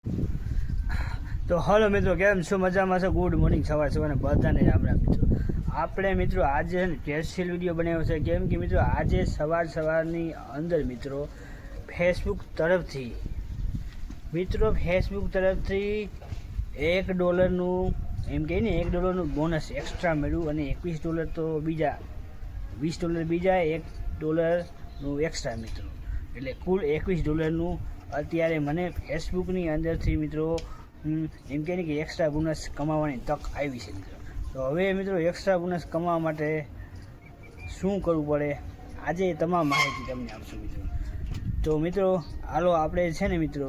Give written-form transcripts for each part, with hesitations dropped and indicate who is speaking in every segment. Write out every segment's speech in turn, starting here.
Speaker 1: તો હલો મિત્રો, કેમ છો? મજામાં છો? ગુડ મોર્નિંગ, સવાર સવારે બધાને રામ રામ મિત્રો. આપણે મિત્રો આજે સ્પેશિયલ વિડીયો બનાવ્યો છે. કેમ કે મિત્રો આજે સવારની અંદર મિત્રો ફેસબુક તરફથી $1 એમ કહે ને $1 બોનસ એક્સ્ટ્રા મળ્યું અને $21 તો બીજા $20 બીજા $1 એક્સ્ટ્રા મિત્રો, એટલે કુલ $21 અત્યારે મને ફેસબુકની અંદરથી મિત્રો એમ કહે ને કે એક્સ્ટ્રા બોનસ કમાવાની તક આવી છે મિત્રો. તો હવે મિત્રો એક્સ્ટ્રા બોનસ કમાવા માટે શું કરવું પડે આજે તમામ માહિતી તમને આપશું મિત્રો. તો મિત્રો હાલો આપણે છે ને મિત્રો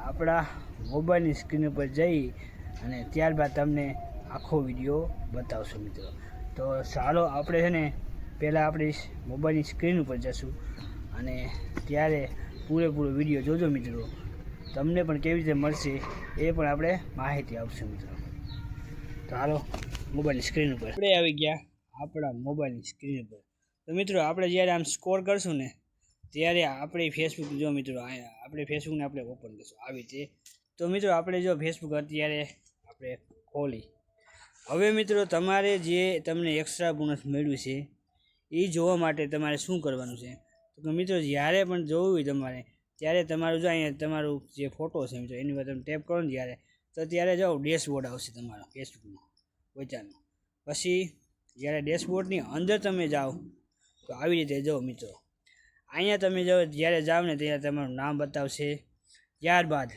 Speaker 1: આપણા મોબાઈલની સ્ક્રીન ઉપર જઈ અને ત્યારબાદ તમને આખો વિડીયો બતાવશું મિત્રો. તો ચાલો આપણે છે ને પહેલાં આપણી મોબાઈલની સ્ક્રીન ઉપર જશું અને ત્યારે પૂરેપૂરો વિડીયો જોજો મિત્રો. તમને પણ કેવી રીતે મળશે એ પણ આપણે માહિતી આપશું મિત્રો. તો હાલો મોબાઈલની સ્ક્રીન ઉપર આપણે આવી ગયા આપણા મોબાઈલની સ્ક્રીન ઉપર. તો મિત્રો આપણે જ્યારે આમ સ્કોર કરશું ને ત્યારે આપણે ફેસબુક જો મિત્રો આપણે ફેસબુકને આપણે ઓપન કરશું આવી રીતે. તો મિત્રો આપણે જો ફેસબુક અત્યારે આપણે ખોલી, હવે મિત્રો તમારે જે તમને એક્સ્ટ્રા બોનસ મળ્યું છે એ જોવા માટે તમારે શું કરવાનું છે? તો મિત્રો જ્યારે પણ જોવું હોય તમારે ત્યારે તમારું જો અહીંયા તમારું જે ફોટો છે મિત્રો એની પર તમે ટેપ કરો ને જ્યારે, તો ત્યારે જાઓ ડેશબોર્ડ આવશે તમારો ફેસબુકનો વચ્ચાનો. પછી જ્યારે ડેશબોર્ડની અંદર તમે જાઓ તો આવી રીતે જાઓ મિત્રો. અહીંયા તમે જ્યારે જાઓ ને ત્યારે તમારું નામ બતાવશે. ત્યારબાદ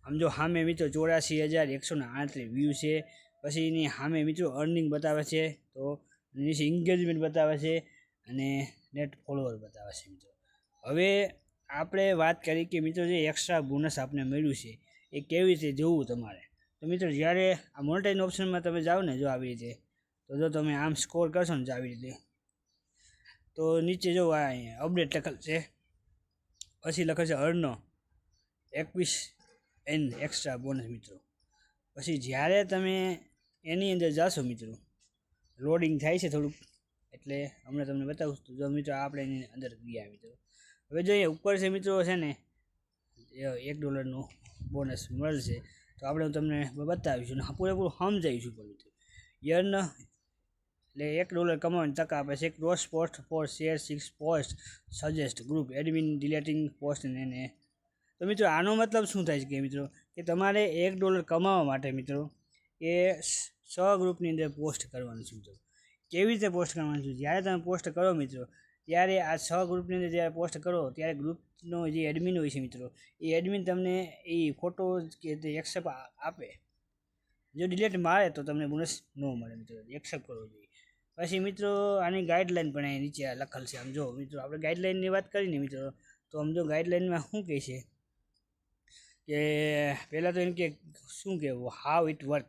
Speaker 1: આમ જો સામે મિત્રો 84,138 વ્યૂ છે. પછી એની સામે મિત્રો અર્નિંગ બતાવે છે, તો નીચે એન્ગેજમેન્ટ બતાવે છે અને નેટ ફોલોવર બતાવે છે મિત્રો. હવે આપણે વાત કરી કે મિત્રો જે એક્સ્ટ્રા બોનસ આપણે મળ્યું છે એ કેવી રીતે જોવું તમારે. તો મિત્રો જ્યારે આ મોનેટાઇઝ ઓપ્શનમાં તમે જાઓ ને જો આવી રીતે, તો જો તમે આમ સ્કોર કરશો ને આવી રીતે, તો નીચે જો અહીંયા અપડેટ લખેલ છે, પછી લખે છે અર્ન 21 એક્સ્ટ્રા બોનસ મિત્રો. પછી જ્યારે તમે એની અંદર જાશો મિત્રો, લોડિંગ થાય છે થોડુંક, એટલે હમણાં તમને બતાવું. તો જો મિત્રો આપણે એની અંદર ગયા મિત્રો. હવે જો અહીંયા ઉપર છે મિત્રો છે ને $1 બોનસ મળશે, તો આપણે હું તમને બતાવીશું ને પૂરેપૂરું સમજાવીશું પણ મિત્રો. યર્ન એટલે $1 કમાવાની તક આપે છે. Cross post for share 6 post suggest group admin deleting post ને. તો મિત્રો આનો મતલબ શું થાય છે કે મિત્રો કે તમારે $1 કમાવા માટે મિત્રો એ 6 ગ્રુપની અંદર પોસ્ટ કરવાનું છે મિત્રો. કેવી રીતે પોસ્ટ કરવાનું છે? જ્યારે તમે પોસ્ટ કરો મિત્રો ત્યારે આ 6 ગ્રુપની અંદર જ્યારે પોસ્ટ કરો ત્યારે ગ્રુપનો જે એડમિન હોય છે મિત્રો, એ એડમિન તમને એ ફોટો કે તે એક્સેપ્ટ આપે. જો ડિલેટ મારે તો તમને બોનસ ન મળે મિત્રો, એક્સેપ્ટ કરવો જોઈએ. પછી મિત્રો આની ગાઈડલાઇન પણ અહીં નીચે લખેલ છે. આમ જો મિત્રો આપણે ગાઈડલાઇનની વાત કરીને મિત્રો, તો આમ જો ગાઈડલાઇનમાં શું કહે છે કે પહેલાં તો એમ કે શું કહેવું, how it work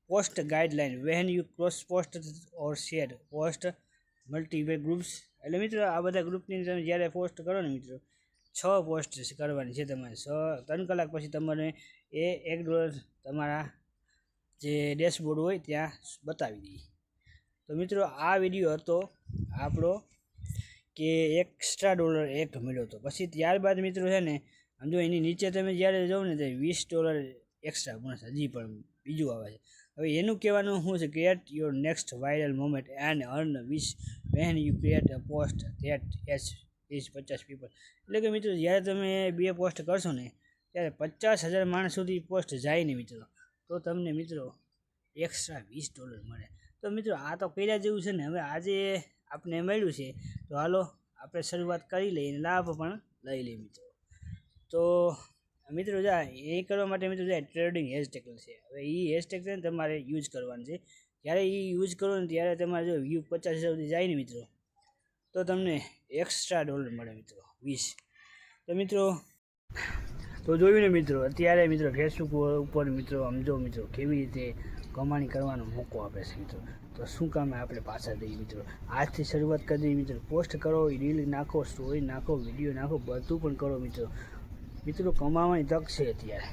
Speaker 1: post guideline when you cross post or share post multiple groups. એટલે મિત્રો આ બધા ગ્રુપની તમે જ્યારે પોસ્ટ કરો ને મિત્રો 6 પોસ્ટ કરવાની છે તમારે. 3 કલાક પછી તમારે એ $1 તમારા જે ડેશબોર્ડ હોય ત્યાં બતાવી દઈએ. તો મિત્રો આ વિડીયો હતો આપણો કે એક્સ્ટ્રા $1 મળ્યો હતો. પછી ત્યારબાદ મિત્રો છે ને આમ જો એની નીચે તમે જ્યારે જાઓ ને ત્યારે $20 એક્સ્ટ્રા બોનસ હજી પણ બીજું આવે છે. હવે એનું કહેવાનું શું છે, create your next viral moment and earn when you create a post that H is 50 people. એટલે કે મિત્રો જ્યારે તમે 2 પોસ્ટ કરશો ને ત્યારે 50,000 માણસ સુધી પોસ્ટ જાય ને મિત્રો, તો તમને મિત્રો એક્સ્ટ્રા $20 મળે. તો મિત્રો આ તો કર્યા જેવું છે ને. હવે આજે આપણે મળ્યું છે, તો હાલો આપણે શરૂઆત કરી લઈએ અને લાભ પણ લઈ લઈએ મિત્રો. તો મિત્રો એ કરવા માટે મિત્રો ટ્રેડિંગ હેશટેગ છે. હવે એ હેશટેગ છે ને તમારે યુઝ કરવાનું છે. જ્યારે એ યુઝ કરો ને ત્યારે તમારે જો વ્યૂ 50,000 સુધી જાય ને મિત્રો, તો તમને એક્સ્ટ્રા $1 મળે મિત્રો 20. તો મિત્રો તો જોયું ને મિત્રો, અત્યારે મિત્રો ફેસબુક ઉપર મિત્રો સમજો મિત્રો કેવી રીતે કમાણી કરવાનો મોકો આપે છે મિત્રો. તો શું કામે આપણે પાછા દઈએ મિત્રો, આજથી શરૂઆત કરી દઈએ મિત્રો. પોસ્ટ કરો, રીલ નાખો, સ્ટોરી નાખો, વિડીયો નાખો, બધું પણ કરો મિત્રો. મિત્રો કમાવાની તક છે અત્યારે.